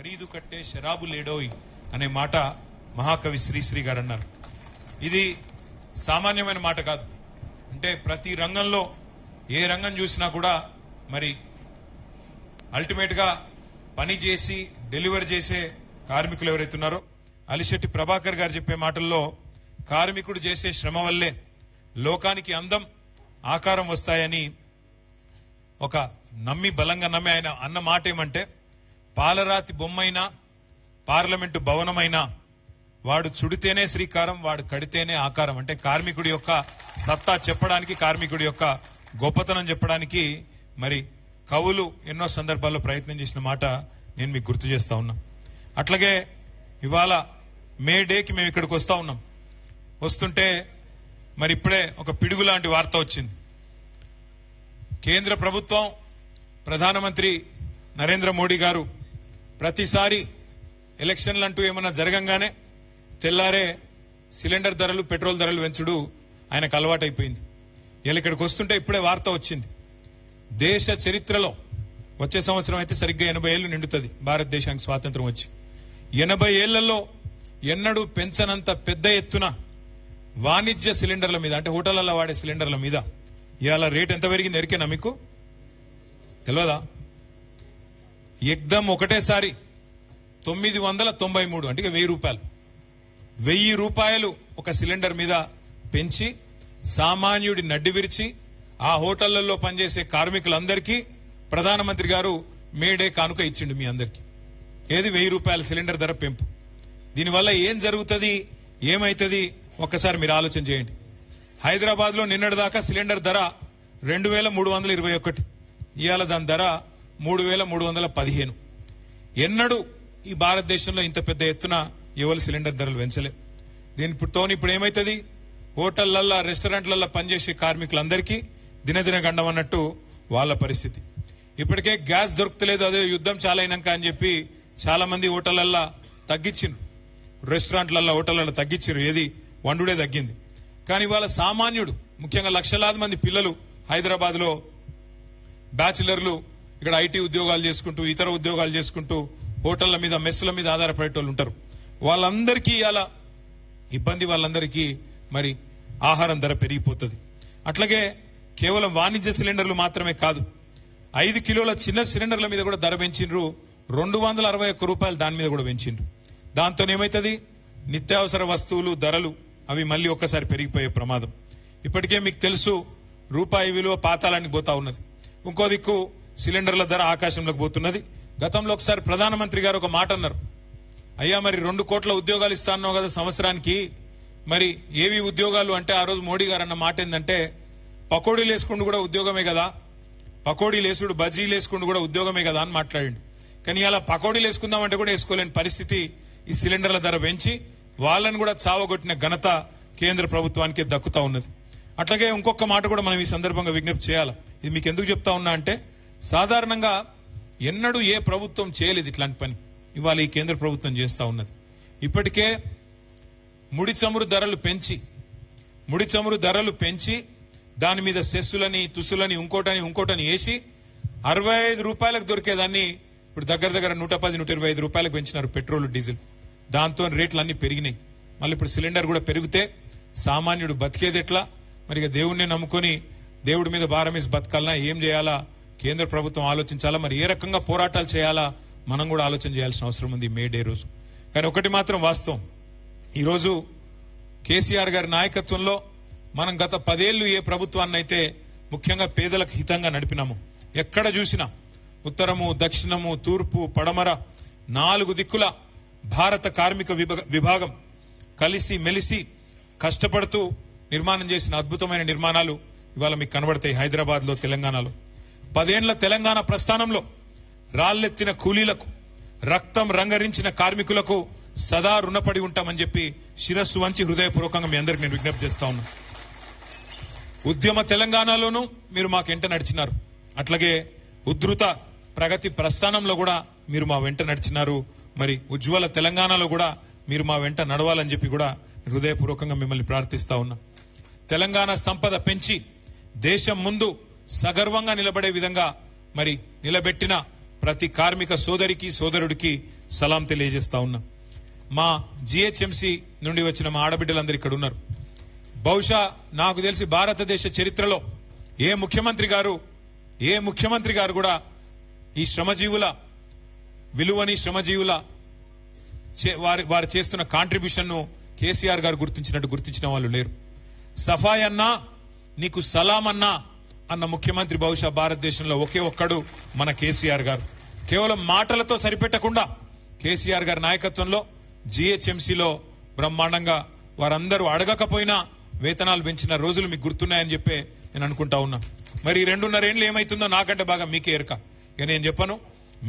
ఖరీదు కట్టే శరాబు లేడోయ్ అనే మాట మహాకవి శ్రీశ్రీ గారు అన్నారు. ఇది సామాన్యమైన మాట కాదు. అంటే ప్రతి రంగంలో ఏ రంగం చూసినా కూడా మరి అల్టిమేట్ గా పని చేసి డెలివరీ చేసే కార్మికులు ఎవరైతున్నారో అలిశెట్టి ప్రభాకర్ గారు చెప్పే మాటల్లో కార్మికుడు చేసే శ్రమ వల్లే లోకానికి అందం ఆకారం వస్తాయని ఒక బలంగా నమ్మి ఆయన అన్న మాట ఏమంటే, పాలరాతి బొమ్మైనా పార్లమెంటు భవనమైనా వాడు చుడితేనే శ్రీకారం, వాడు కడితేనే ఆకారం. అంటే కార్మికుడి యొక్క సత్తా చెప్పడానికి, కార్మికుడి యొక్క గొప్పతనం చెప్పడానికి మరి కవులు ఎన్నో సందర్భాల్లో ప్రయత్నం చేసిన మాట నేను మీకు గుర్తు చేస్తా ఉన్నా. అట్లాగే ఇవాళ మే డేకి మేము ఇక్కడికి వస్తా ఉన్నాం. వస్తుంటే మరి ఇప్పుడే ఒక పిడుగు లాంటి వార్త వచ్చింది. కేంద్ర ప్రభుత్వం, ప్రధానమంత్రి నరేంద్ర మోడీ గారు ప్రతిసారి ఎలక్షన్లు అంటూ ఏమన్నా జరగంగానే తెల్లారే సిలిండర్ ధరలు, పెట్రోల్ ధరలు పెంచుడు ఆయనకు అలవాటైపోయింది. ఇలా ఇక్కడికి వస్తుంటే ఇప్పుడే వార్త వచ్చింది. దేశ చరిత్రలో వచ్చే సంవత్సరం అయితే సరిగ్గా 80 ఏళ్లు నిండుతుంది భారతదేశానికి స్వాతంత్రం వచ్చి. 80 ఏళ్లలో ఎన్నడూ పెంచనంత పెద్ద ఎత్తున వాణిజ్య సిలిండర్ల మీద, అంటే హోటళ్లలో వాడే సిలిండర్ల మీద ఇవాళ రేట్ ఎంత పెరిగింది ఎరికేనా మీకు? తెలియదా? ఎగ్దం ఒకటేసారి 993, అంటే 1000 రూపాయలు, 1000 రూపాయలు ఒక సిలిండర్ మీద పెంచి సామాన్యుడి నడ్డి విరిచి ఆ హోటళ్లలో పనిచేసే కార్మికులందరికీ ప్రధానమంత్రి గారు మేడే కానుక ఇచ్చిండు మీ అందరికి. ఏది? 1000 రూపాయల సిలిండర్ ధర పెంపు. దీనివల్ల ఏం జరుగుతుంది, ఏమైతుంది ఒక్కసారి మీరు ఆలోచన చేయండి. హైదరాబాద్ లో నిన్నటిదాకా సిలిండర్ ధర 2321, ఇవాళ దాని ధర 3315. ఎన్నడూ ఈ భారతదేశంలో ఇంత పెద్ద ఎత్తున ఎవరు సిలిండర్ ధరలు పెంచలే. దీనితో ఇప్పుడు ఏమైతుంది, హోటళ్లల్లో, రెస్టారెంట్లలో పనిచేసే కార్మికులందరికీ దినదిన గండం అన్నట్టు వాళ్ళ పరిస్థితి. ఇప్పటికే గ్యాస్ దొరుకుతలేదు, అదే యుద్ధం చాలా అయినాక అని చెప్పి చాలా మంది హోటళ్లల్లో తగ్గించిండ్రు, రెస్టారెంట్లలో, హోటళ్లలో తగ్గించారు. ఏది? వండుడే తగ్గింది. కానీ వాళ్ళ సామాన్యుడు, ముఖ్యంగా లక్షలాది మంది పిల్లలు హైదరాబాద్ లో బ్యాచిలర్లు ఇక్కడ ఐటీ ఉద్యోగాలు చేసుకుంటూ, ఇతర ఉద్యోగాలు చేసుకుంటూ హోటళ్ల మీద, మెస్సుల మీద ఆధారపడేటోళ్ళు ఉంటారు. వాళ్ళందరికీ ఇలా ఇబ్బంది. వాళ్ళందరికీ మరి ఆహారం ధర పెరిగిపోతుంది. అట్లాగే కేవలం వాణిజ్య సిలిండర్లు మాత్రమే కాదు, 5 కిలోల చిన్న సిలిండర్ల మీద కూడా ధర పెంచిండ్రు. 261 రూపాయలు దాని మీద కూడా పెంచిండ్రు. దాంతో ఏమైతుంది, నిత్యావసర వస్తువులు ధరలు అవి మళ్ళీ ఒక్కసారి పెరిగిపోయే ప్రమాదం. ఇప్పటికే మీకు తెలుసు, రూపాయి విలువ పాతాళానికి పోతా ఉన్నది. ఇంకో దిక్కు సిలిండర్ల ధర ఆకాశంలోకి పోతున్నది. గతంలో ఒకసారి ప్రధానమంత్రి గారు ఒక మాట అన్నారు, అయ్యా మరి 2 కోట్ల ఉద్యోగాలు ఇస్తా అన్నావు కదా సంవత్సరానికి, మరి ఏవి ఉద్యోగాలు అంటే ఆ రోజు మోడీ గారు అన్న మాట ఏంటంటే, పకోడీలు వేసుకుంటూ కూడా ఉద్యోగమే కదా, పకోడీలు వేసుడు, బజ్జీలు వేసుకుంటూ కూడా ఉద్యోగమే కదా అని మాట్లాడిండు. కానీ అలా పకోడీలు వేసుకుందామంటే కూడా వేసుకోలేని పరిస్థితి ఈ సిలిండర్ల ధర పెంచి వాళ్ళని కూడా చావగొట్టిన ఘనత కేంద్ర ప్రభుత్వానికి దక్కుతా ఉన్నది. అట్లాగే ఇంకొక మాట కూడా మనం ఈ సందర్భంగా విజ్ఞప్తి చేయాలి. ఇది మీకు ఎందుకు చెప్తా ఉన్నా అంటే, సాధారణంగా ఎన్నడూ ఏ ప్రభుత్వం చేయలేదు ఇట్లాంటి పని, ఇవాళ ఈ కేంద్ర ప్రభుత్వం చేస్తా ఉన్నది. ఇప్పటికే ముడి చమురు ధరలు పెంచి దాని మీద సెస్సులని, తుసులని, ఇంకోటని వేసి 65 రూపాయలకు దొరికేదాన్ని ఇప్పుడు దగ్గర 110-125 రూపాయలకు పెంచినారు పెట్రోల్, డీజిల్. దాంతో రేట్లు అన్ని పెరిగినాయి. మళ్ళీ ఇప్పుడు సిలిండర్ కూడా పెరిగితే సామాన్యుడు బతికేది ఎట్లా? మరి దేవుణ్ణి నమ్ముకొని దేవుడి మీద భారం వేసి బతకాలన్నా ఏం చేయాలా కేంద్ర ప్రభుత్వం ఆలోచించాలా. మరి ఏ రకంగా పోరాటాలు చేయాలా మనం కూడా ఆలోచన చేయాల్సిన అవసరం ఉంది మే డే రోజు. కానీ ఒకటి మాత్రం వాస్తవం, ఈరోజు కేసీఆర్ గారి నాయకత్వంలో మనం గత 10 ఏళ్లు ఏ ప్రభుత్వాన్ని అయితే ముఖ్యంగా పేదలకు హితంగా నడిపినాము, ఎక్కడ చూసినా ఉత్తరము, దక్షిణము, తూర్పు, పడమర 4 దిక్కుల భారత కార్మిక విభాగం కలిసి మెలిసి కష్టపడుతూ నిర్మాణం చేసిన అద్భుతమైన నిర్మాణాలు ఇవాళ మీకు కనబడతాయి హైదరాబాద్ లో, తెలంగాణలో. 10 ఏళ్ల తెలంగాణ ప్రస్థానంలో రాళ్లెత్తిన కూలీలకు, రక్తం రంగరించిన కార్మికులకు సదా రుణపడి ఉంటామని చెప్పి శిరస్సు వంచి హృదయపూర్వకంగా మీ అందరికి నేను విజ్ఞప్తి చేస్తా ఉన్నా. ఉద్యమ తెలంగాణలోనూ మీరు మాకు వెంట నడిచినారు, అట్లాగే ఉధృత ప్రగతి ప్రస్థానంలో కూడా మీరు మా వెంట నడిచినారు. మరి ఉజ్వల తెలంగాణలో కూడా మీరు మా వెంట నడవాలని చెప్పి కూడా హృదయపూర్వకంగా మిమ్మల్ని ప్రార్థిస్తా ఉన్నా. తెలంగాణ సంపద పెంచి దేశం ముందు సగర్వంగా నిలబడే విధంగా మరి నిలబెట్టిన ప్రతి కార్మిక సోదరికి, సోదరుడికి సలాం తెలియజేస్తా ఉన్నా. మా జిహెచ్ఎంసి నుండి వచ్చిన మా ఆడబిడ్డలందరూ ఇక్కడ ఉన్నారు. బహుశా నాకు తెలిసి భారతదేశ చరిత్రలో ఏ ముఖ్యమంత్రి గారు కూడా ఈ శ్రమజీవుల విలువని, శ్రమజీవుల వారు చేస్తున్న కాంట్రిబ్యూషన్ ను కేసీఆర్ గారు గుర్తించిన వాళ్ళు లేరు. సఫాయి అన్నా, నీకు సలాం అన్నా అన్న ముఖ్యమంత్రి బహుశా భారతదేశంలో ఒకే ఒక్కడు మన కేసీఆర్ గారు. కేవలం మాటలతో సరిపెట్టకుండా కేసీఆర్ గారి నాయకత్వంలో జిహెచ్ఎంసీలో బ్రహ్మాండంగా వారందరూ అడగకపోయినా వేతనాలు పెంచిన రోజులు మీకు గుర్తున్నాయని చెప్పే నేను అనుకుంటా ఉన్నా. మరి 2.5 ఏళ్ళు ఏమైతుందో నాకంటే బాగా మీకే ఎరక. ఇక నేను చెప్పను,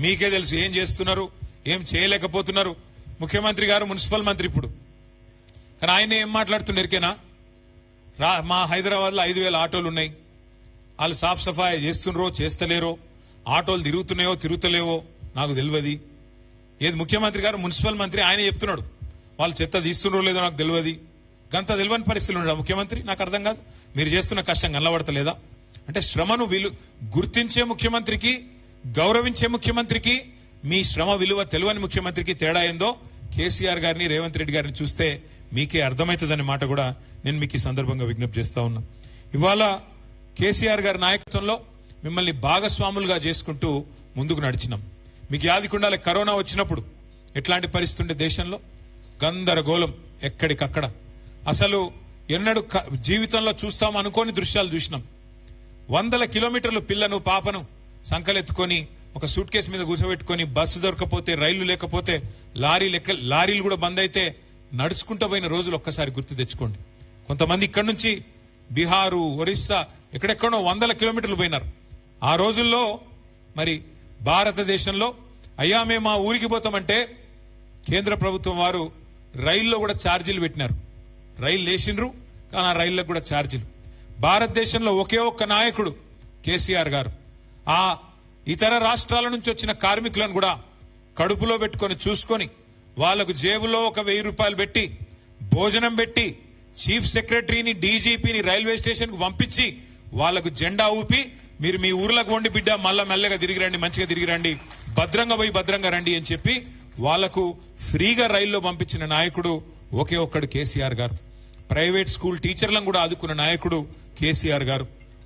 మీకే తెలుసు ఏం చేస్తున్నారు, ఏం చేయలేకపోతున్నారు. ముఖ్యమంత్రి గారు మున్సిపల్ మంత్రి ఇప్పుడు, కానీ ఆయన ఏం మాట్లాడుతున్నారు ఎరికేనా? మా హైదరాబాద్ లో 5,000 ఆటోలు ఉన్నాయి. వాళ్ళు సాఫ్ సఫాయి చేస్తున్నారో చేస్తలేరో, ఆటోలు తిరుగుతున్నాయో తిరుగుతలేవో నాకు తెలియదు. ఏది ముఖ్యమంత్రి గారు మున్సిపల్ మంత్రి ఆయన చెప్తున్నాడు వాళ్ళు చెత్త తీస్తున్నారో లేదో నాకు తెలియదు. గంత తెలియని పరిస్థితులు ఉన్నాడు ముఖ్యమంత్రి. నాకు అర్థం కాదు, మీరు చేస్తున్న కష్టం కనబడతలేదా? అంటే శ్రమను గుర్తించే ముఖ్యమంత్రికి, గౌరవించే ముఖ్యమంత్రికి, మీ శ్రమ విలువ తెలియని ముఖ్యమంత్రికి తేడా ఏందో కేసీఆర్ గారిని, రేవంత్ రెడ్డి గారిని చూస్తే మీకే అర్థమవుతుందనే మాట కూడా నేను మీకు ఈ సందర్భంగా విజ్ఞప్తి చేస్తా ఉన్నా. ఇవాళ కేసీఆర్ గారి నాయకత్వంలో మిమ్మల్ని భాగస్వాములుగా చేసుకుంటూ ముందుకు నడిచినాం. మీకు యాదికుండాలి, కరోనా వచ్చినప్పుడు ఎట్లాంటి పరిస్థితి ఉండే దేశంలో, గందరగోళం ఎక్కడికక్కడ. అసలు ఎన్నడూ జీవితంలో చూస్తాం అనుకోని దృశ్యాలు చూసినాం. 100 కిలోమీటర్లు పిల్లను పాపను సంకలెత్తుకొని ఒక సూట్ కేసు మీద కూర్చోబెట్టుకొని, బస్సు దొరకపోతే, రైళ్లు లేకపోతే, లారీలు కూడా బంద్ అయితే నడుచుకుంటూ పోయిన రోజులు ఒక్కసారి గుర్తు తెచ్చుకోండి. కొంతమంది ఇక్కడి నుంచి బీహారు, ఒరిస్సా ఎక్కడెక్కడో 100 కిలోమీటర్లు పోయినారు. ఆ రోజుల్లో మరి భారతదేశంలో అయ్యా మేము మా ఊరికి పోతామంటే కేంద్ర ప్రభుత్వం వారు రైల్లో కూడా ఛార్జీలు పెట్టినారు. రైలు లేచిండ్రు, కానీ ఆ రైళ్లకు కూడా ఛార్జీలు. భారతదేశంలో ఒకే ఒక్క నాయకుడు కేసీఆర్ గారు ఆ ఇతర రాష్ట్రాల నుంచి వచ్చిన కార్మికులను కూడా కడుపులో పెట్టుకొని చూసుకొని, వాళ్లకు జేబులో ఒక 1000 రూపాయలు పెట్టి, భోజనం పెట్టి, చీఫ్ సెక్రటరీని, డీజీపీని రైల్వే స్టేషన్ కు పంపించి వాళ్లకు జెండా ఊపి, మీరు మీ ఊర్లకు వండి బిడ్డ, మళ్ళా మెల్లగా తిరిగి రండి, మంచిగా తిరిగి రండి, భద్రంగా పోయి భద్రంగా రండి అని చెప్పి వాళ్లకు ఫ్రీగా రైల్లో పంపించిన నాయకుడు ఒకే ఒక్కడు కేసీఆర్ గారు. ప్రైవేట్ స్కూల్ టీచర్లను కూడా ఆదుకున్న నాయకుడు కేసీఆర్ గారు.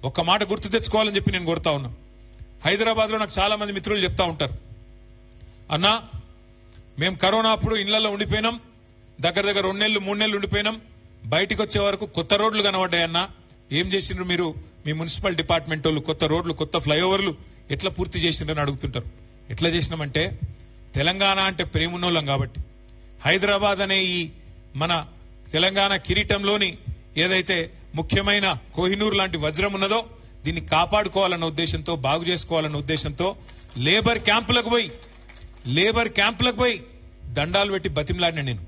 ఒక్క మాట గుర్తు తెచ్చుకోవాలని చెప్పి నేను కోరుతా ఉన్నా. హైదరాబాద్ లో నాకు చాలా మంది మిత్రులు చెప్తా ఉంటారు, అన్నా మేము కరోనా అప్పుడు ఇళ్లలో ఉండిపోయినాం, దగ్గర 2 నెలలు 3 నెలలు ఉండిపోయినాం, బయటికి వచ్చే వరకు కొత్త రోడ్లు కనబడ్డాయన్నా, ఏం చేసిండ్రు మీరు, మీ మున్సిపల్ డిపార్ట్మెంట్ వాళ్ళు కొత్త రోడ్లు, కొత్త ఫ్లైఓవర్లు ఎట్లా పూర్తి చేసిండ్రని అడుగుతుంటారు. ఎట్లా చేసినామంటే, తెలంగాణ అంటే ప్రేమున్నోళ్ళం కాబట్టి, హైదరాబాద్ అనే ఈ మన తెలంగాణ కిరీటంలోని ఏదైతే ముఖ్యమైన కోహినూర్ లాంటి వజ్రం ఉన్నదో దీన్ని కాపాడుకోవాలన్న ఉద్దేశంతో, బాగు చేసుకోవాలన్న ఉద్దేశంతో లేబర్ క్యాంపులకు పోయి దండాలు పెట్టి బతిమలాడిన నేను.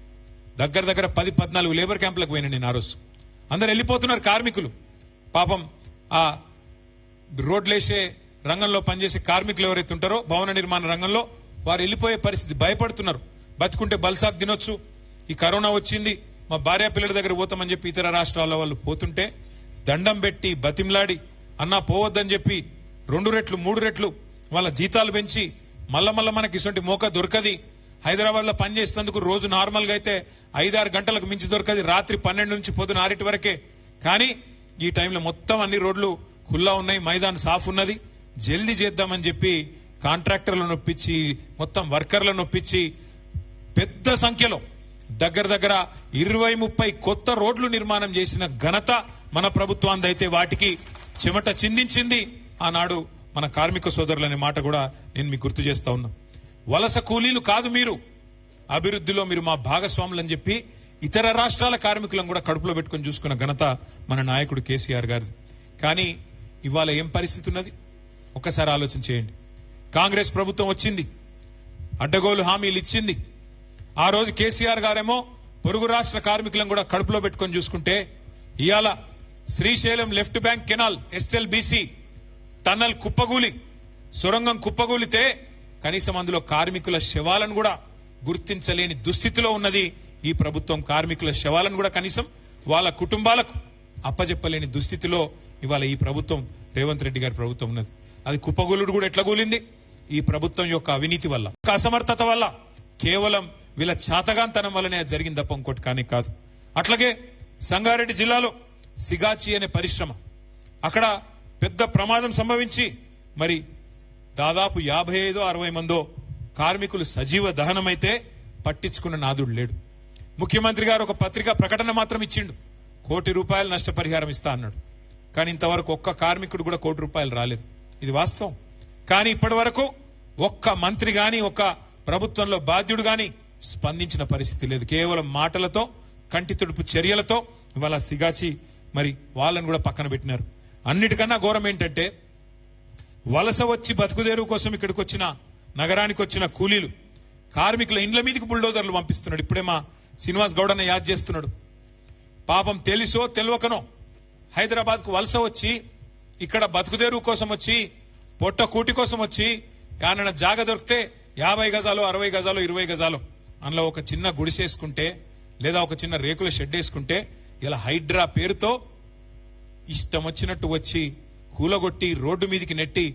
దగ్గర 10-14 లేబర్ క్యాంపులకు పోయినా నేను. ఆ రోజు అందరు వెళ్ళిపోతున్నారు కార్మికులు. పాపం ఆ రోడ్లేసే రంగంలో పనిచేసే కార్మికులు ఎవరైతే ఉంటారో భవన నిర్మాణ రంగంలో, వారు వెళ్ళిపోయే పరిస్థితి, భయపడుతున్నారు. బతుకుంటే బల్సాక్ తినొచ్చు, ఈ కరోనా వచ్చింది, మా భార్య పిల్లల దగ్గర పోతామని చెప్పి ఇతర రాష్ట్రాల వాళ్ళు పోతుంటే దండం పెట్టి బతిమలాడి, అన్నా పోవద్దని చెప్పి 2 రెట్లు 3 రెట్లు వాళ్ళ జీతాలు పెంచి, మళ్ళా మనకి ఇటువంటి మోక దొరకది. హైదరాబాద్ లో పనిచేసేందుకు రోజు నార్మల్ గా అయితే 5-6 గంటలకు మించి దొరకది, రాత్రి 12 నుంచి పొద్దున 6 వరకే. కానీ ఈ టైంలో మొత్తం అన్ని రోడ్లు ఖుల్లా ఉన్నాయి, మైదాన్ సాఫ్ ఉన్నది, జల్దీ చేద్దామని చెప్పి కాంట్రాక్టర్లను నొప్పించి, మొత్తం వర్కర్లను నొప్పించి పెద్ద సంఖ్యలో దగ్గర 20-30 కొత్త రోడ్లు నిర్మాణం చేసిన ఘనత మన ప్రభుత్వాన్ని. అయితే వాటికి చెమట చిందించింది ఆనాడు మన కార్మిక సోదరులనే మాట కూడా నేను మీకు గుర్తు చేస్తా ఉన్నా. వలస కూలీలు కాదు మీరు, అభివృద్ధిలో మీరు మా భాగస్వాములు అని చెప్పి ఇతర రాష్ట్రాల కార్మికులను కూడా కడుపులో పెట్టుకుని చూసుకున్న ఘనత మన నాయకుడు కేసీఆర్ గారిది. కానీ ఇవాళ ఏం పరిస్థితి ఉన్నది ఒక్కసారి ఆలోచన చేయండి. కాంగ్రెస్ ప్రభుత్వం వచ్చింది, అడ్డగోలు హామీలు ఇచ్చింది. ఆ రోజు కేసీఆర్ గారేమో పొరుగు రాష్ట్ర కార్మికులను కూడా కడుపులో పెట్టుకొని చూసుకుంటే, ఇవాళ Srisailam left bank canal SLBC tunnel కుప్పగూలి, సొరంగం కుప్పగూలితే కనీసం అందులో కార్మికుల శవాలను కూడా గుర్తించలేని దుస్థితిలో ఉన్నది ఈ ప్రభుత్వం. కార్మికుల శవాలను కూడా కనీసం వాళ్ళ కుటుంబాలకు అప్పజెప్పలేని దుస్థితిలో ఇవాళ ఈ ప్రభుత్వం, రేవంత్ రెడ్డి గారి ప్రభుత్వం ఉన్నది. అది కుప్పగూలుడు కూడా ఎట్లా కూలింది? ఈ ప్రభుత్వం యొక్క అవినీతి వల్ల, అసమర్థత వల్ల, కేవలం వీళ్ళ చాతగాంతనం వల్లనే జరిగింది తప్ప ఇంకోటి కానీ కాదు. అట్లాగే సంగారెడ్డి జిల్లాలో సిగాచి అనే పరిశ్రమ, అక్కడ పెద్ద ప్రమాదం సంభవించి మరి దాదాపు 55-60 మందో కార్మికులు సజీవ దహనమైతే పట్టించుకున్న నాదుడు లేడు. ముఖ్యమంత్రి గారు ఒక పత్రికా ప్రకటన మాత్రం ఇచ్చిండు, ₹1 కోటి నష్టపరిహారం ఇస్తా అన్నాడు. కానీ ఇంతవరకు ఒక్క కార్మికుడు కూడా ₹1 కోటి రాలేదు. ఇది వాస్తవం. కానీ ఇప్పటి వరకు ఒక్క మంత్రి గాని ఒక్క ప్రభుత్వంలో బాధ్యుడు గాని స్పందించిన పరిస్థితి లేదు. కేవలం మాటలతో, కంటి తుడుపు చర్యలతో ఇవాళ సిగాచి మరి వాళ్ళని కూడా పక్కన పెట్టినారు. అన్నిటికన్నా ఘోరం ఏంటంటే వలస వచ్చి బతుకుదేరు కోసం ఇక్కడికి వచ్చిన, నగరానికి వచ్చిన కూలీలు కార్మికుల ఇండ్ల మీదకి బుల్డోజర్లు పంపిస్తున్నాడు. ఇప్పుడే మా శ్రీనివాస్ గౌడ్ అన్న యాద్ చేస్తున్నాడు. పాపం తెలిసో తెలియకనో హైదరాబాద్కు వలస వచ్చి ఇక్కడ బతుకుదేరు కోసం వచ్చి, పొట్ట కూటి కోసం వచ్చి ఏమన్నా జాగ దొరికితే 50 గజాలు, 60 గజాలు, 20 గజాలు అందులో ఒక చిన్న గుడిసేసుకుంటే లేదా ఒక చిన్న రేకుల షెడ్ వేసుకుంటే ఇలా హైడ్రా పేరుతో ఇష్టం వచ్చినట్టు వచ్చి కూలగొట్టి రోడ్డు మీదికి నెట్టి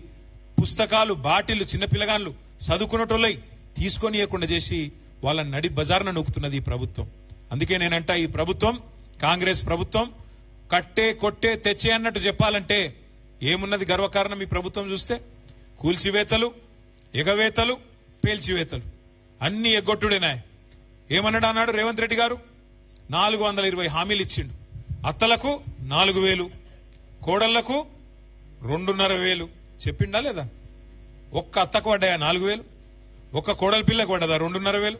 పుస్తకాలు, బాటిళ్లు, చిన్నపిల్లగాళ్ళు చదువుకున్నటోళ్ళై తీసుకొనియకుండా చేసి వాళ్ళ నడి బజార్న నొక్కుతున్నది ఈ ప్రభుత్వం. అందుకే నేనంట ఈ ప్రభుత్వం, కాంగ్రెస్ ప్రభుత్వం కట్టే కొట్టే తెచ్చే అన్నట్టు చెప్పాలంటే ఏమున్నది గర్వకారణం? ఈ ప్రభుత్వం చూస్తే కూల్చివేతలు, ఎగవేతలు, పేల్చివేతలు అన్ని ఎగ్గొట్టుడేనా. ఏమన్నాడు అన్నాడు రేవంత్ రెడ్డి గారు? 420 హామీలు ఇచ్చిండు. అత్తలకు 4,000, కోడళ్లకు 2,500 చెప్పిండా లేదా? ఒక్క అత్తకు పడ్డాయా 4,000? ఒక్క కోడల పిల్లకు పడ్డదా 2,500?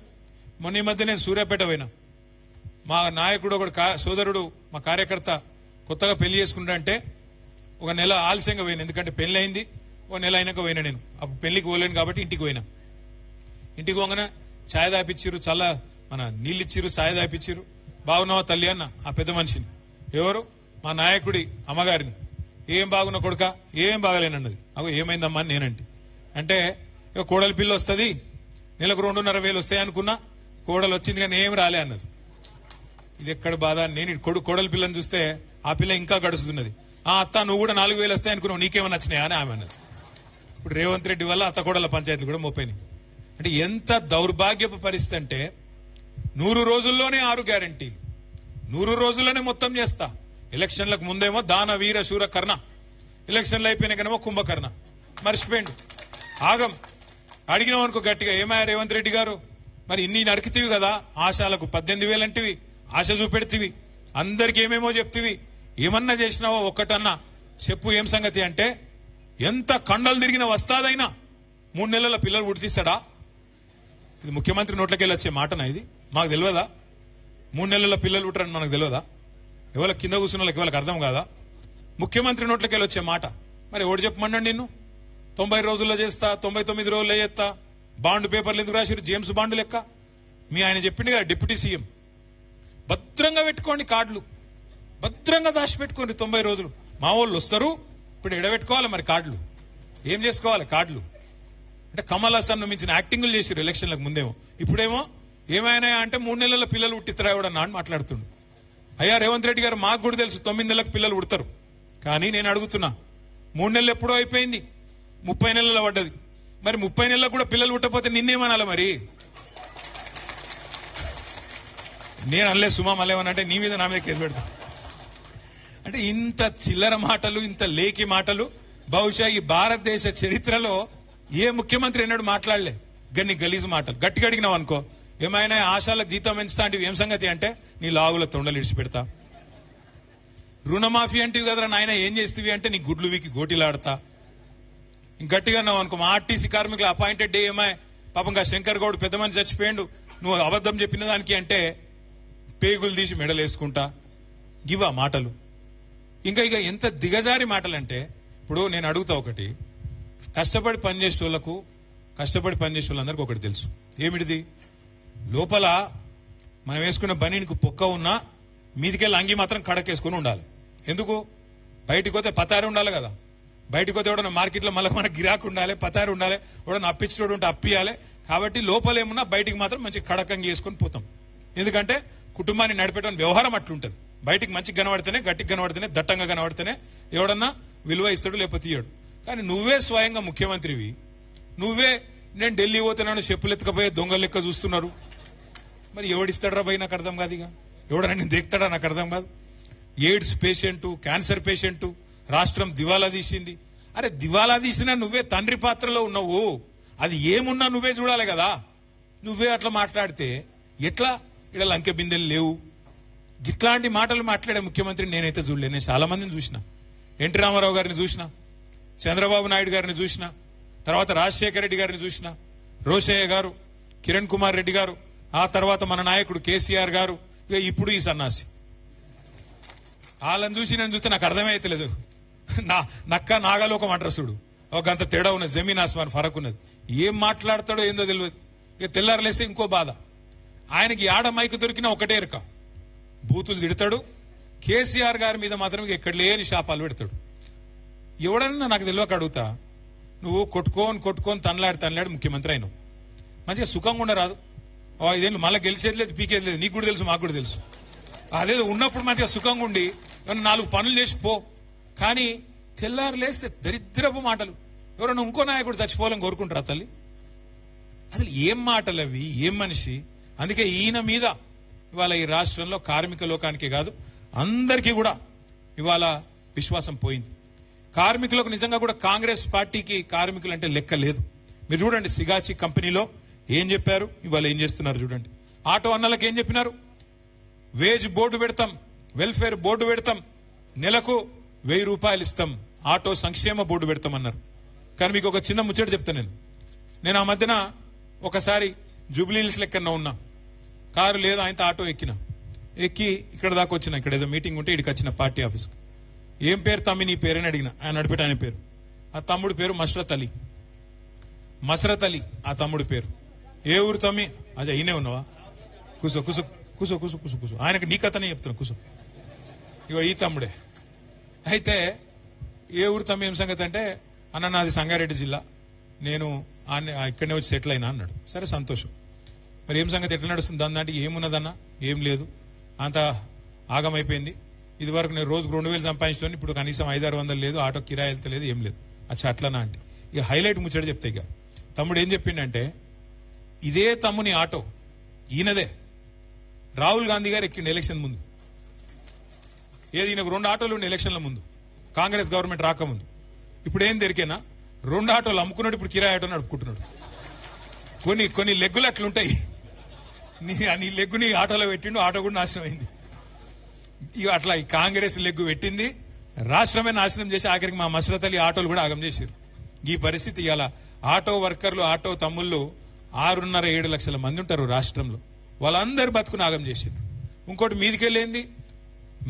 మొన్న ఈ మధ్య నేను సూర్యాపేట పోయినా. మా నాయకుడు ఒక సోదరుడు, మా కార్యకర్త కొత్తగా పెళ్లి చేసుకుంటా అంటే ఒక నెల ఆలస్యంగా పోయినా. ఎందుకంటే పెళ్లి అయింది, ఒక నెల అయినాక పోయినా. నేను అప్పుడు పెళ్లికి పోలేను కాబట్టి ఇంటికి పోయినా. ఇంటికి పోగానే ఛాయ్ దాపిచ్చిర్రు, చల్ల మన నీళ్ళు ఇచ్చిర్రు, ఛాయ్ దాపిచ్చిర్రు. బాగున్నావా తల్లి అన్న ఆ పెద్ద మనిషిని. ఎవరు? మా నాయకుడి అమ్మగారిని. ఏం బాగున్నా కొడుక? ఏం బాగలేనన్నది. అగో ఏమైందమ్మా అని నేనంటే, అంటే ఇక కోడలి పిల్ల వస్తుంది, నెలకు 2,500 వస్తాయి అనుకున్నా, కోడలు వచ్చింది కానీ ఏం రాలే అన్నది. ఇది ఎక్కడ బాధ? నేను కోడలి పిల్లని చూస్తే ఆ పిల్ల ఇంకా గడుస్తున్నది. ఆ అత్త నువ్వు కూడా 4,000 వస్తాయి అనుకున్నావు, నీకేమన్నా నచ్చినాయా అని ఆమె అన్నది. ఇప్పుడు రేవంత్ రెడ్డి వల్ల అత్త కోడల పంచాయతీలు కూడా మోపోయినాయి. అంటే ఎంత దౌర్భాగ్యపు పరిస్థితి అంటే 100 రోజుల్లోనే 6 గ్యారంటీలు, 100 రోజుల్లోనే మొత్తం చేస్తా. ఎలక్షన్లకు ముందేమో దాన వీర శూర కర్ణ, ఎలక్షన్లు అయిపోయినాకనేమో కుంభకర్ణ. మర్చిపోయిండు. ఆగం. అడిగినావు అనుకో గట్టిగా, ఏమయ్యా రేవంత్ రెడ్డి గారు మరి ఇన్ని నరికితివి కదా, ఆశాలకు 18,000 అంటివి, ఆశ చూపెడితివి, అందరికి ఏమేమో చెప్తివి, ఏమన్నా చేసినావో ఒక్కటన్నా చెప్పు ఏం సంగతి అంటే, ఎంత కండలు తిరిగిన వస్తాదైనా 3 నెలల పిల్లలు ఉడితిస్తాడా? ఇది ముఖ్యమంత్రి నోట్లకెళ్ళి వచ్చే మాటనా? ఇది మాకు తెలియదా? 3 నెలల పిల్లలు పుట్టరని మనకు తెలియదా? ఎవరి కింద కూర్చున్న వాళ్ళకి ఎవరికి అర్థం కాదా? ముఖ్యమంత్రి నోట్లకెళ్ళి వచ్చే మాట. మరి ఎవడు చెప్పమన్నాడు నిన్ను? 90 రోజుల్లో చేస్తా, 99 రోజుల్లో చేస్తా. బాండ్ పేపర్లు ఎందుకు రాసిరు? జేమ్స్ బాండ్ లెక్క. మీ ఆయన చెప్పింది కదా డిప్యూటీ సీఎం, భద్రంగా పెట్టుకోండి కార్డులు, భద్రంగా దాచిపెట్టుకోండి 90 రోజులు. మా వాళ్ళు వస్తారు, ఇప్పుడు ఎడబెట్టుకోవాలి మరి కార్డులు. ఏం చేసుకోవాలి కార్డులు? అంటే కమల్ హాసన్ మించిన యాక్టింగ్లు చేసిరు ఎలక్షన్లకు ముందేమో. ఇప్పుడేమో ఏమైనా అంటే 3 నెలల పిల్లలు పుట్టిస్తారా ఎవడన్నా అని మాట్లాడుతుండు. అయ్యా రేవంత్ రెడ్డి గారు, మాకు కూడా తెలుసు 9 నెలలకు పిల్లలు పుడతారు. కానీ నేను అడుగుతున్నా, 3 నెలలు ఎప్పుడో అయిపోయింది, 30 నెలల పడ్డది. మరి 30 నెలలకు కూడా పిల్లలు పుట్టకపోతే నిన్నేమనాలి మరి? నేను అనలే సుమా మళ్ళేమనంటే నీ మీద నా మీద కేసు పెడతా. అంటే ఇంత చిల్లర మాటలు, ఇంత లేఖి మాటలు బహుశా ఈ భారతదేశ చరిత్రలో ఏ ముఖ్యమంత్రి ఎన్నడూ మాట్లాడలే. గన్ని గలీజు మాటలు. గట్టిగా అడిగినావు అనుకో, ఏమైనా ఆశాలకు జీతం పెంచుతా అంటే ఏం సంగతి అంటే, నీ లాగుల తొండలు ఇడిచిపెడతా. రుణమాఫీ అంటే కదరా నాయన ఏం చేస్తేవి అంటే, నీ గుడ్లు వీకి గోటిలాడతా. గట్టిగా అన్నావు అనుకో, మా ఆర్టీసీ కార్మికుల అపాయింటెడ్ డే ఏమాయ్ పాపంగా శంకర్ గౌడ్ పెద్ద మంది చచ్చిపోయిండు, నువ్వు అబద్ధం చెప్పిన దానికి అంటే పేగులు తీసి మెడలేసుకుంటా. గివా మాటలు. ఇంకా ఇక ఎంత దిగజారి మాటలంటే, ఇప్పుడు నేను అడుగుతా ఒకటి, కష్టపడి పనిచేసే వాళ్ళందరికీ ఒకటి తెలుసు. ఏమిటిది? లోపల మనం వేసుకున్న బనీనికి పొక్క ఉన్నా మీదికెళ్ళి అంగి మాత్రం కడకేసుకుని ఉండాలి. ఎందుకు? బయటికి పోతే పతారి ఉండాలి కదా. బయటికి పోతే ఎవడన్నా మార్కెట్లో మళ్ళీ మనకు గిరాకు ఉండాలి, పతారి ఉండాలి, ఎవడన్నా అప్పించడం ఉంటే అప్పియాలి. కాబట్టి లోపల ఏమున్నా బయటికి మాత్రం మంచి కడకంగి వేసుకొని పోతాం. ఎందుకంటే కుటుంబాన్ని నడిపేట వ్యవహారం అట్లుంటది. బయటికి మంచిగా కనబడితేనే, గట్టిగా కనబడితేనే, దట్టంగా కనబడితేనే ఎవడన్నా విలువ ఇస్తాడు, లేకపోతే ఇయ్యాడు. కానీ నువ్వే స్వయంగా ముఖ్యమంత్రివి, నువ్వే నేను ఢిల్లీ పోతున్నాను చెప్పులు ఎత్తుకపోయే దొంగలు లెక్క చూస్తున్నారు. మరి ఎవడిస్తాడరా భయ్ నాకు అర్థం కాదు. ఇక ఎవడన్నా నేను దేక్తాడా నాకు అర్థం కాదు. ఎయిడ్స్ పేషెంటు, క్యాన్సర్ పేషెంటు, రాష్ట్రం దివాలా తీసింది. అరే దివాలా తీసినా నువ్వే తండ్రి పాత్రలో ఉన్నావు, అది ఏమున్నా నువ్వే చూడాలి కదా. నువ్వే అట్లా మాట్లాడితే ఎట్లా? ఇక్కడ లంకె బిందెలు లేవు. ఇట్లాంటి మాటలు మాట్లాడే ముఖ్యమంత్రిని నేనైతే చూడలేదు. నేను చాలా మందిని చూసిన. ఎన్టీ రామారావు గారిని చూసిన, చంద్రబాబు నాయుడు గారిని చూసిన, తర్వాత రాజశేఖర రెడ్డి గారిని చూసిన, రోషయ్య గారు, కిరణ్ కుమార్ రెడ్డి గారు, ఆ తర్వాత మన నాయకుడు కేసీఆర్ గారు, ఇక ఇప్పుడు ఈ సన్నాసి. వాళ్ళని చూసి నేను చూస్తే నాకు అర్థమే అవుతలేదు. నక్క నాగలోకం అంటరసుడు ఒక అంత తేడా ఉన్నది, జమీన్ ఆస్మాన్ ఫరక్ ఉన్నది. ఏం మాట్లాడతాడో ఏందో తెలియదు. ఇక తెల్లారలేస్తే ఇంకో బాధ. ఆయనకి ఆడ మైకు దొరికినా ఒకటే ఎరక, బూతులు తిడతాడు. కేసీఆర్ గారి మీద మాత్రం ఎక్కడ లేని శాపాలు పెడతాడు. ఎవడన్నా నాకు తెలియక అడుగుతా, నువ్వు కొట్టుకొని తనలాడి ముఖ్యమంత్రి అయినావు, మంచిగా సుఖంగా ఉండరాదు? 5 ఏళ్ళు మళ్ళీ గెలిచేది లేదు, పీకేది లేదు. నీకు కూడా తెలుసు, మాకు కూడా తెలుసు. అదేదో ఉన్నప్పుడు మంచిగా సుఖంగా ఉండి 4 పనులు చేసి పో. కానీ తెల్లారు లేస్తే దరిద్రపు మాటలు. ఎవరైనా ఇంకో నాయకుడు చచ్చిపోవాలని కోరుకుంటారా తల్లి? అసలు ఏం మాటలు అవి, ఏం మనిషి? అందుకే ఈయన మీద ఇవాళ ఈ రాష్ట్రంలో కార్మిక లోకానికే కాదు అందరికీ కూడా ఇవాళ విశ్వాసం పోయింది. కార్మికులకు నిజంగా కూడా కాంగ్రెస్ పార్టీకి కార్మికులు అంటే లెక్క లేదు. మీరు చూడండి, సిగాచి కంపెనీలో ఏం చెప్పారు, ఇవాళ ఏం చేస్తున్నారు చూడండి. ఆటో అన్నలకు ఏం చెప్పినారు? వేజ్ బోర్డు పెడతాం, వెల్ఫేర్ బోర్డు పెడతాం, నెలకు 1000 రూపాయలు ఇస్తాం, ఆటో సంక్షేమ బోర్డు పెడతామన్నారు. కానీ మీకు ఒక చిన్న ముచ్చట చెప్తాను. నేను ఆ మధ్యన ఒకసారి జూబ్లీహిల్స్ లెక్కన ఉన్నా, కారు లేదు, ఆయనతో ఆటో ఎక్కి ఇక్కడ దాకా వచ్చిన. ఇక్కడ ఏదో మీటింగ్ ఉంటే ఇక్కడికి వచ్చిన పార్టీ ఆఫీస్కి. ఏం పేరు తమ్మి నీ పేరని అడిగిన. ఆయన నడిపేట ఆయన పేరు, ఆ తమ్ముడి పేరు మసరత్ అలీ ఆ తమ్ముడి పేరు. ఏ ఊరు తమ్మి? అజా ఈయనే ఉన్నావా? కూసో కూసో కూసో కూసో కూసో కూసో ఆయనకి నీ కథనే చెప్తున్నా, కూసో. ఇగో ఈ తమ్ముడే. అయితే ఏ ఊరు తమ్మి, ఏం సంగతి అంటే, అన్న నాది సంగారెడ్డి జిల్లా, నేను ఇక్కడనే వచ్చి సెటిల్ అయినా అన్నాడు. సరే సంతోషం. మరి ఏం సంగతి, ఎట్లా నడుస్తుంది దాన్ని? ఏమున్నదన్నా? ఏం లేదు, అంత ఆగమైపోయింది. ఇది వరకు నేను రోజుకు 2000 సంపాదించుకొని ఇప్పుడు కనీసం 500-600 లేదు, ఆటో కిరాయి వెళ్తలేదు, ఏం లేదు. అచ్చా అట్లనా అంటే ఇక హైలైట్ ముచ్చట చెప్తే, ఇక తమ్ముడు ఏం చెప్పిండంటే, ఇదే తమ్ముని ఆటో ఈయనదే రాహుల్ గాంధీ గారు ఎక్కిండు ఎలక్షన్ ముందు. ఏది, ఈయనకు 2 ఆటోలు ఉండే ఎలక్షన్ల ముందు, కాంగ్రెస్ గవర్నమెంట్ రాకముందు. ఇప్పుడు ఏం దొరికేనా, 2 ఆటోలు అమ్ముకున్నాడు, ఇప్పుడు కిరాయి ఆటో నడుపుకుంటున్నాడు. కొన్ని లెగ్గులు అట్లుంటాయి. నీ లెగ్గుని ఆటోలో పెట్టిండు, ఆటో కూడా నాశనం అయింది. ఇక అట్లా ఈ కాంగ్రెస్ లెగ్గు పెట్టింది, రాష్ట్రమే నాశనం చేసి ఆఖరికి మా మసరత్ అలీ ఆటోలు కూడా ఆగం చేశారు. ఈ పరిస్థితి ఇవాళ ఆటో వర్కర్లు, ఆటో తమ్ముళ్ళు 6.5-7 లక్షల మంది ఉంటారు రాష్ట్రంలో. వాళ్ళందరూ బతుకుని ఆగం చేశారు. ఇంకోటి మీదికెళ్ళేంది,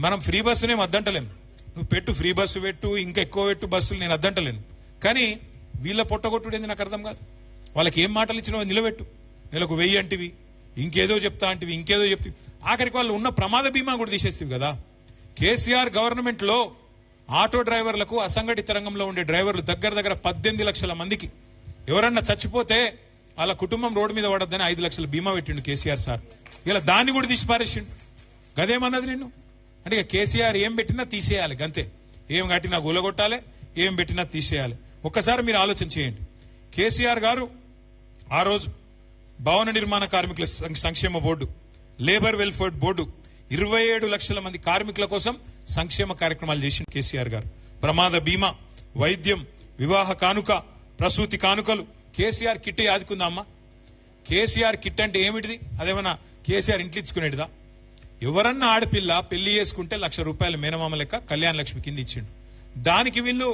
మనం ఫ్రీ బస్సునే అద్దంటలేము. నువ్వు పెట్టు, ఫ్రీ బస్సు పెట్టు, ఇంకా ఎక్కువ పెట్టు బస్సులు, నేను అద్దంటలేను. కానీ వీళ్ళ పొట్టగొట్టుడేంది నాకు అర్థం కాదు. వాళ్ళకి ఏం మాటలు ఇచ్చినావో నిలబెట్టు. నెలకు 1000 అంటివి, ఇంకేదో చెప్తా అంటివి, ఇంకేదో చెప్తివి. ఆఖరికి వాళ్ళు ఉన్న ప్రమాద బీమా కూడా తీసేస్తావు కదా. కేసీఆర్ గవర్నమెంట్ లో ఆటో డ్రైవర్లకు, అసంఘటిత రంగంలో ఉండే డ్రైవర్లు దగ్గర 18 లక్షల మందికి ఎవరన్నా చచ్చిపోతే వాళ్ళ కుటుంబం రోడ్డు మీద పడద్దని 5 లక్షల బీమా పెట్టిండు కేసీఆర్ సార్. ఇలా దాన్ని కూడా తీసి పారేసిండు. గదేమన్నది నిన్ను అంటే, ఇక కేసీఆర్ ఏం పెట్టినా తీసేయాలి, గంతే. ఏం కట్టినా గులగొట్టాలి, ఏం పెట్టినా తీసేయాలి. ఒక్కసారి మీరు ఆలోచన చేయండి. కేసీఆర్ గారు ఆ రోజు భవన నిర్మాణ కార్మికుల సంక్షేమ బోర్డు, లేబర్ వెల్ఫేర్ బోర్డు, 27 లక్షల మంది కార్మికుల కోసం సంక్షేమ కార్యక్రమాలు చేసిండు కేసీఆర్ గారు. ప్రమాద బీమా, వైద్యం, వివాహ కానుక, ప్రసూతి కానుకలు. కేసీఆర్ కిట్ యాదుకుందా అమ్మా? కేసీఆర్ కిట్ అంటే ఏమిటిది? అదేమన్నా కేసీఆర్ ఇంట్లో ఇచ్చుకునేటిదా? ఎవరన్నా ఆడపిల్ల పెళ్లి చేసుకుంటే 1,00,000 రూపాయలు మేనమామ లెక్క కళ్యాణ లక్ష్మి కింద ఇచ్చిండు. దానికి వీళ్ళు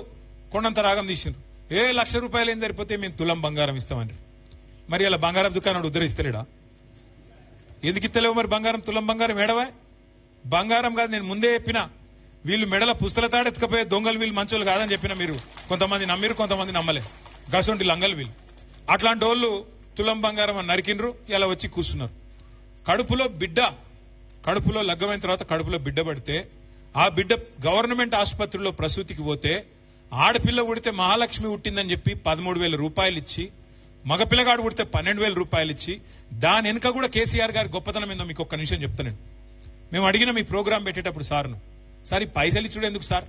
కొండంత రాగం తీసిండ్రు. 1,00,000 రూపాయలు ఏం సరిపోతే మేము తులం బంగారం ఇస్తామని. మరి అలా బంగారం దుకాణం ఉద్ధరిస్తలేడా? ఎందుకు ఇస్తలేవు మరి బంగారం? తులం బంగారం ఏడవా? బంగారం కాదు, నేను ముందే చెప్పిన, వీళ్ళు మెడల పుస్తల తాడెత్తుకపోయే దొంగలు, వీళ్ళు మంచోళ్ళు కాదని చెప్పిన. మీరు కొంతమంది నమ్మిరు, కొంతమంది నమ్మలే. గసొంటి లంగలు వీళ్ళు. అట్లాంటి వాళ్ళు తులం బంగారం అని నరికిండ్రు, ఇలా వచ్చి కూర్చున్నారు. కడుపులో లగ్గమైన తర్వాత కడుపులో బిడ్డ పడితే, ఆ బిడ్డ గవర్నమెంట్ ఆసుపత్రిలో ప్రసూతికి పోతే, ఆడపిల్ల ఉడితే మహాలక్ష్మి ఉట్టిందని చెప్పి 13,000 రూపాయలు ఇచ్చి, మగపిల్లగాడు ఉడితే 12,000 రూపాయలు ఇచ్చి, దాని వెనుక కూడా కేసీఆర్ గారి గొప్పతనం ఏందో మీకు ఒక్క నిమిషం చెప్తాను. మేము అడిగిన మీ ప్రోగ్రాం పెట్టేటప్పుడు సార్ను, సార్ ఈ పైసలు ఇచ్చుడు ఎందుకు సార్?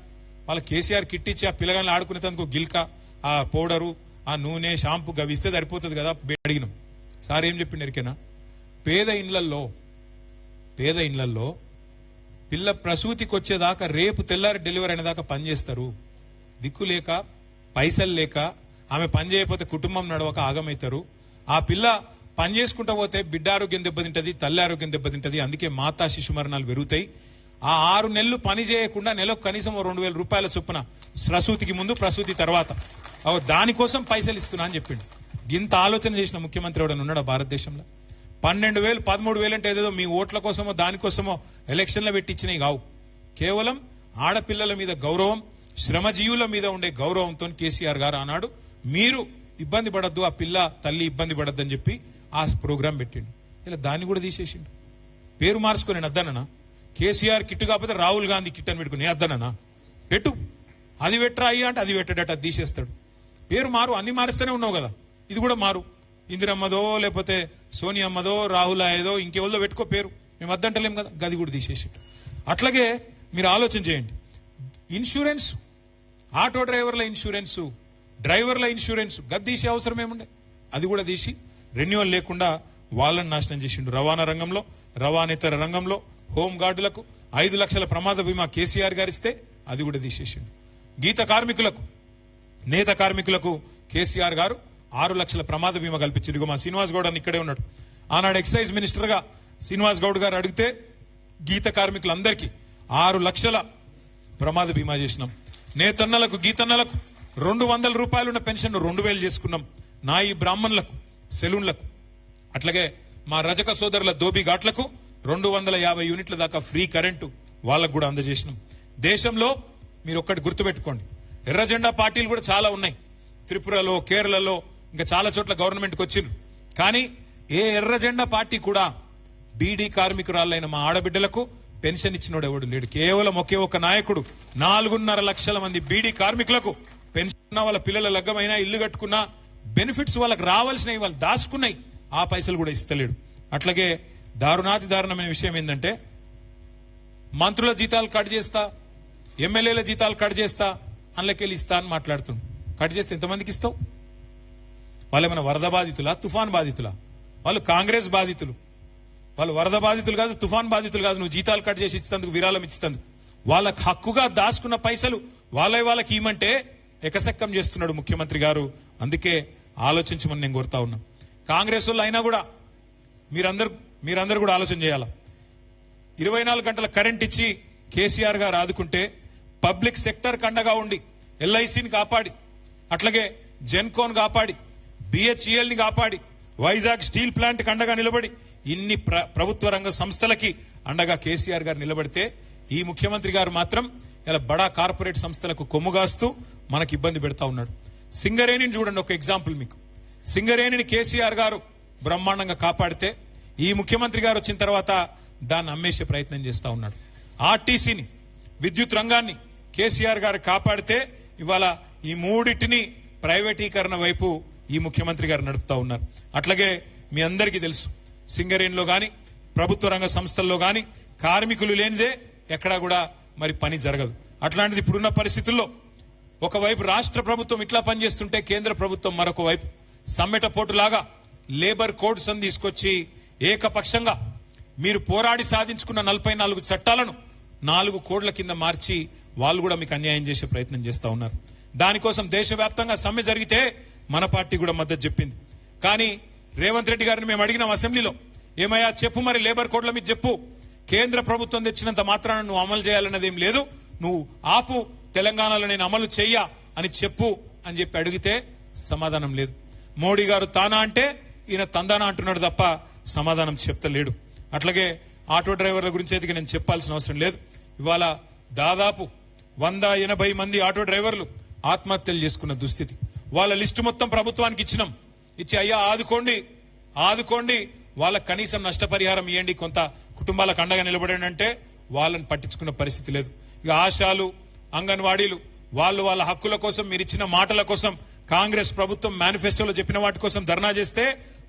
వాళ్ళ కేసీఆర్ కిట్ ఇచ్చి ఆ పిల్లగాన్ని ఆడుకునేందుకు గిల్కా, ఆ పౌడరు, ఆ నూనె షాంపూ గవిస్తే సరిపోతుంది కదా అడిగినాం. సార్ ఏం చెప్పిండు ఎరికేనా? పేద ఇండ్లల్లో పిల్ల ప్రసూతికి వచ్చేదాకా రేపు తెల్లారి డెలివరీ అయిన దాకా పనిచేస్తారు. దిక్కు లేక పైసలు లేక ఆమె పని చేయకపోతే కుటుంబం నడవక ఆగమవుతారు. ఆ పిల్ల పని చేసుకుంటా పోతే బిడ్డ ఆరోగ్యం దెబ్బతింటది, తల్లి ఆరోగ్యం దెబ్బతింటది. అందుకే మాతా శిశు మరణాలు పెరుగుతాయి. ఆ 6 నెలలు పని చేయకుండా నెలకు కనీసం 2,000 రూపాయల చొప్పున ప్రసూతికి ముందు ప్రసూతి తర్వాత దానికోసం పైసలు ఇస్తున్నా అని చెప్పిండు. గింత ఆలోచన చేసిన ముఖ్యమంత్రి ఎవడని ఉన్నాడా భారతదేశంలో? 12,000 13,000 అంటే ఏదో మీ ఓట్ల కోసమో దానికోసమో ఎలక్షన్లో పెట్టించినవి కావు. కేవలం ఆడపిల్లల మీద గౌరవం, శ్రమజీవుల మీద ఉండే గౌరవంతో కేసీఆర్ గారు అన్నాడు మీరు ఇబ్బంది పడద్దు, ఆ పిల్ల తల్లి ఇబ్బంది పడద్దు అని చెప్పి ఆ ప్రోగ్రాం పెట్టిండు. ఇలా దాన్ని కూడా తీసేసిండు. పేరు మార్చుకొని నేను అద్దనన్నా. కేసీఆర్ కిట్ కాకపోతే రాహుల్ గాంధీ కిట్ అని పెట్టుకుని అద్దనన్నా. పెట్టు, అది పెట్టరా అయ్యా అంటే అది పెట్టడట, అది తీసేస్తాడు. పేరు మారు, అన్ని మారుస్తూనే ఉన్నావు కదా, ఇది కూడా మారు. ఇందిరమ్మదో లేకపోతే సోనియమ్మదో రాహుల్ అయ్యేదో ఇంకెవరిదో పెట్టుకో పేరు, మేము అద్దంటలేం కదా, గది కూడా తీసేసి. అట్లాగే మీరు ఆలోచన చేయండి. ఇన్సూరెన్స్, ఆటో డ్రైవర్ల ఇన్సూరెన్స్, డ్రైవర్ల ఇన్సూరెన్స్ గది తీసే అవసరం ఏముండే? అది కూడా తీసి రెన్యువల్ లేకుండా వాళ్ళని నాశనం చేసిండు. రవాణా రంగంలో, రవాణేతర రంగంలో హోం గార్డులకు 5 లక్షల ప్రమాద బీమా కేసీఆర్ గారు ఇస్తే అది కూడా తీసేసిండు. గీత కార్మికులకు, నేత కార్మికులకు కేసీఆర్ గారు 6 లక్షల ప్రమాద బీమా కల్పించారు. మా శ్రీనివాస్ గౌడ్ అని ఇక్కడే ఉన్నాడు. ఆనాడు ఎక్సైజ్ మినిస్టర్ గా శ్రీనివాస్ గౌడ్ గారు అడిగితే గీత కార్మికులందరికీ 6 లక్షల ప్రమాద బీమా చేసినాం. నేతన్నలకు, గీతన్నలకు 200 రూపాయలు ఉన్న పెన్షన్ 2,000 చేసుకున్నాం. నాయి బ్రాహ్మణులకు, సెలూన్లకు, అట్లాగే మా రజక సోదరుల దోబీ ఘాట్లకు 250 యూనిట్ల దాకా ఫ్రీ కరెంటు వాళ్ళకు కూడా అందజేసినాం. దేశంలో మీరు ఒక్కటి గుర్తుపెట్టుకోండి, ఎర్ర జెండా పార్టీలు కూడా చాలా ఉన్నాయి. త్రిపురలో, కేరళలో, ఇంకా చాలా చోట్ల గవర్నమెంట్కి వచ్చిండ్రు. కానీ ఏ ఎర్ర జెండా పార్టీ కూడా బీడీ కార్మికురాలైన మా ఆడబిడ్డలకు పెన్షన్ ఇచ్చినోడు ఎవడు లేడు. కేవలం ఒకే ఒక నాయకుడు 4.5 లక్షల మంది బీడీ కార్మికులకు పెన్షన్, వాళ్ళ పిల్లల లగ్గమైనా, ఇల్లు కట్టుకున్నా, బెనిఫిట్స్ వాళ్ళకి రావాల్సినవి వాళ్ళు దాచుకున్నాయి, ఆ పైసలు కూడా ఇస్తలేడు. అట్లాగే దారుణాతి దారుణమైన విషయం ఏంటంటే మంత్రుల జీతాలు కట్ చేస్తా, ఎమ్మెల్యేల జీతాలు కట్ చేస్తా, అందులోకెళ్ళి ఇస్తా అని మాట్లాడుతున్నాడు. కట్ చేస్తే ఎంతమందికి ఇస్తావు? వాళ్ళు ఏమైనా వరద బాధితులా, తుఫాన్ బాధితులా? వాళ్ళు కాంగ్రెస్ బాధితులు. వాళ్ళు వరద బాధితులు కాదు, తుఫాన్ బాధితులు కాదు. నువ్వు జీతాలు కట్ చేసి ఇచ్చేందుకు, విరాళం ఇచ్చేందుకు వాళ్ళకి హక్కుగా దాచుకున్న పైసలు వాళ్ళకి ఇవ్వమంటే ఎకసెక్కం చేస్తున్నాడు ముఖ్యమంత్రి గారు. అందుకే ఆలోచించమని నేను కోరుతా ఉన్నా. కాంగ్రెస్ వాళ్ళు అయినా కూడా మీరందరూ కూడా ఆలోచన చేయాలా. 24 గంటల కరెంట్ ఇచ్చి కేసీఆర్ గారు ఆదుకుంటే, పబ్లిక్ సెక్టర్ కండగా ఉండి ఎల్ఐసిని కాపాడి, అట్లాగే జెన్కోన్ కాపాడి, బిహెచ్ఈఎల్ ని కాపాడి, వైజాగ్ స్టీల్ ప్లాంట్ అండగా నిలబడి, ఇన్ని ప్రభుత్వ రంగ సంస్థలకి అండగా కేసీఆర్ గారు నిలబడితే, ఈ ముఖ్యమంత్రి గారు మాత్రం ఇలా బడా కార్పొరేట్ సంస్థలకు కొమ్ముగాస్తూ మనకి ఇబ్బంది పెడతా ఉన్నాడు. సింగరేణిని చూడండి, ఒక ఎగ్జాంపుల్ మీకు. సింగరేణిని కేసీఆర్ గారు బ్రహ్మాండంగా కాపాడితే, ఈ ముఖ్యమంత్రి గారు వచ్చిన తర్వాత దాన్ని అమ్మేసే ప్రయత్నం చేస్తా ఉన్నాడు. ఆర్టీసీని, విద్యుత్ రంగాన్ని కేసీఆర్ గారు కాపాడితే, ఇవాళ ఈ మూడింటిని ప్రైవేటీకరణ వైపు ఈ ముఖ్యమంత్రి గారు నడుపుతా ఉన్నారు. అట్లాగే మీ అందరికీ తెలుసు, సింగరేణిలో గాని, ప్రభుత్వ రంగ సంస్థల్లో గాని కార్మికులు లేనిదే ఎక్కడా కూడా మరి పని జరగదు. అట్లాంటిది ఇప్పుడున్న పరిస్థితుల్లో ఒకవైపు రాష్ట్ర ప్రభుత్వం ఇట్లా పనిచేస్తుంటే, కేంద్ర ప్రభుత్వం మరొక వైపు సమ్మెట పోటులాగా లేబర్ కోడ్స్ అని తీసుకొచ్చి ఏకపక్షంగా మీరు పోరాడి సాధించుకున్న 44 చట్టాలను 4 కోడ్ల కింద మార్చి వాళ్ళు కూడా మీకు అన్యాయం చేసే ప్రయత్నం చేస్తా ఉన్నారు. దానికోసం దేశవ్యాప్తంగా సమ్మె జరిగితే మన పార్టీ కూడా మద్దతు చెప్పింది. కానీ రేవంత్ రెడ్డి గారిని మేము అడిగినాం అసెంబ్లీలో, ఏమయ్యా చెప్పు మరి లేబర్ కోడ్ల మీద చెప్పు, కేంద్ర ప్రభుత్వం తెచ్చినంత మాత్రాన నువ్వు అమలు చేయాలన్నది ఏం లేదు, నువ్వు ఆపు, తెలంగాణలో నేను అమలు చెయ్యా అని చెప్పు అని చెప్పి అడిగితే సమాధానం లేదు. మోడీ గారు తానా అంటే ఈయన తందానా అంటున్నాడు తప్ప సమాధానం చెప్తలేడు. అట్లాగే ఆటో డ్రైవర్ల గురించి అయితే నేను చెప్పాల్సిన అవసరం లేదు. ఇవాళ దాదాపు 180 మంది ఆటో డ్రైవర్లు ఆత్మహత్యలు చేసుకున్న దుస్థితి. వాళ్ళ లిస్టు మొత్తం ప్రభుత్వానికి ఇచ్చినాం. ఇచ్చి అయ్యా ఆదుకోండి, వాళ్ళకి కనీసం నష్టపరిహారం ఇవ్వండి, కొంత కుటుంబాలకు అండగా నిలబడండి అంటే వాళ్ళని పట్టించుకున్న పరిస్థితి లేదు. ఇక ఆశాలు, అంగన్వాడీలు వాళ్ళ హక్కుల కోసం, మీరు ఇచ్చిన మాటల కోసం, కాంగ్రెస్ ప్రభుత్వం మేనిఫెస్టోలో చెప్పిన వాటి కోసం ధర్నా చేస్తే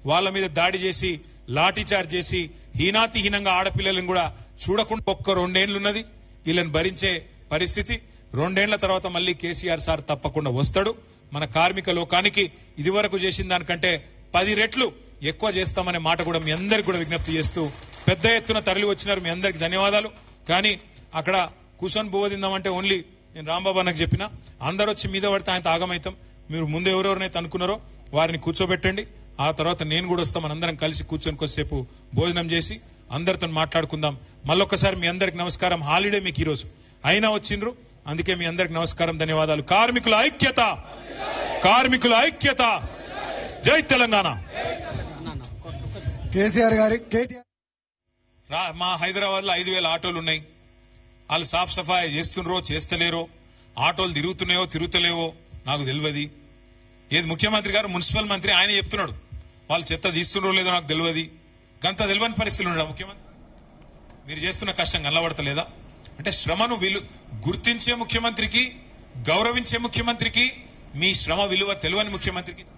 వాళ్ళ మీద దాడి చేసి, లాఠీ చార్జ్ చేసి, హీనాతిహీనంగా ఆడపిల్లలను కూడా చూడకుండా ఒక్క 2 ఏళ్లు ఉన్నది వీళ్ళని భరించే పరిస్థితి. 2 ఏళ్ల తర్వాత మళ్ళీ కేసీఆర్ సార్ తప్పకుండా వస్తాడు. మన కార్మిక లోకానికి ఇదివరకు చేసిన దానికంటే 10 రెట్లు ఎక్కువ చేస్తామనే మాట కూడా మీ అందరికి కూడా విజ్ఞప్తి చేస్తూ పెద్ద ఎత్తున తరలి వచ్చినారు. మీ అందరికి ధన్యవాదాలు. కానీ అక్కడ కూర్చొని పోవదిందామంటే ఓన్లీ నేను రాంబాబు అన్నకు చెప్పిన అందరు వచ్చి మీద పడితే ఆయన ఆగమైతాం. మీరు ముందు ఎవరెవరినైతే అనుకున్నారో వారిని కూర్చోబెట్టండి. ఆ తర్వాత నేను కూడా వస్తాం. మనందరం కలిసి కూర్చొని కొద్దిసేపు భోజనం చేసి అందరితో మాట్లాడుకుందాం. మళ్ళొక్కసారి మీ అందరికి నమస్కారం. హాలిడే మీకు ఈరోజు అయినా వచ్చిండ్రు, అందుకే మీ అందరికి నమస్కారం, ధన్యవాదాలు. కార్మికుల ఐక్యత, కార్మికుల ఐక్యత. జై తెలంగాణ. కేసీఆర్ గారి మా హైదరాబాద్ లో 5,000 ఆటోలు ఉన్నాయి. వాళ్ళు సాఫ్ సఫాయి చేస్తుండ్రో చేస్తలేరో, ఆటోలు తిరుగుతున్నాయో తిరుగుతలేవో నాకు తెలియదు. ఏది ముఖ్యమంత్రి గారు మున్సిపల్ మంత్రి ఆయన చెప్తున్నాడు వాళ్ళు చెత్త తీస్తుండ్రో లేదో నాకు తెలియదు. గంత తెలియని పరిస్థితులు ఉన్నాడు ముఖ్యమంత్రి. మీరు చేస్తున్న కష్టం కనబడతలేదా? అంటే శ్రమను గుర్తించే ముఖ్యమంత్రికి, గౌరవించే ముఖ్యమంత్రికి, మీ శ్రమ విలువ తెలియని ముఖ్యమంత్రికి